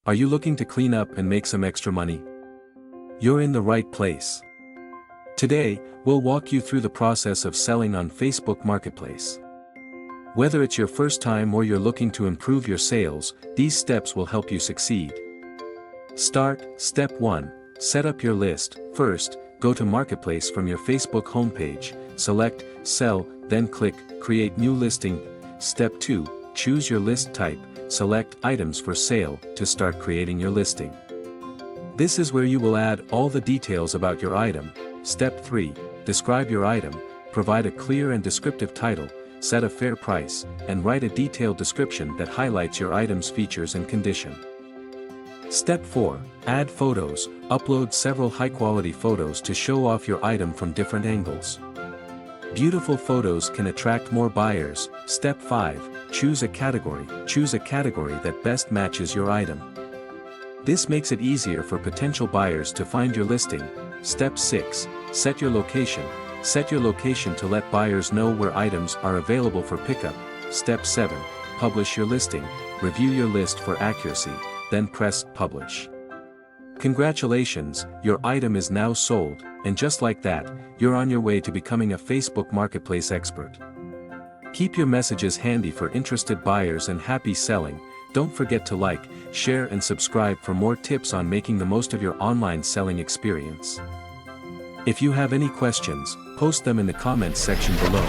Are you looking to clean up and make some extra money? You're in the right place. Today, we'll walk you through the process of selling on Facebook Marketplace. Whether it's your first time or you're looking to improve your sales, these steps will help you succeed. Step 1. Set up your list. First, go to Marketplace from your Facebook homepage, select Sell, then click Create New Listing. Step 2. Choose your list type, select Items for Sale to start creating your listing. This is where you will add all the details about your item. Step 3. Describe your item, provide a clear and descriptive title, set a fair price, and write a detailed description that highlights your item's features and condition. Step 4. Add photos, upload several high-quality photos to show off your item from different angles. Beautiful photos can attract more buyers. Step 5. Choose a category that best matches your item. This makes it easier for potential buyers to find your listing. Step 6. Set your location. Set your location to let buyers know where items are available for pickup. Step 7. Publish your listing. Review your list for accuracy, then press Publish. Congratulations, your item is now sold, and just like that, you're on your way to becoming a Facebook Marketplace expert. Keep your messages handy for interested buyers and happy selling. Don't forget to like, share and subscribe for more tips on making the most of your online selling experience. If you have any questions, post them in the comments section below.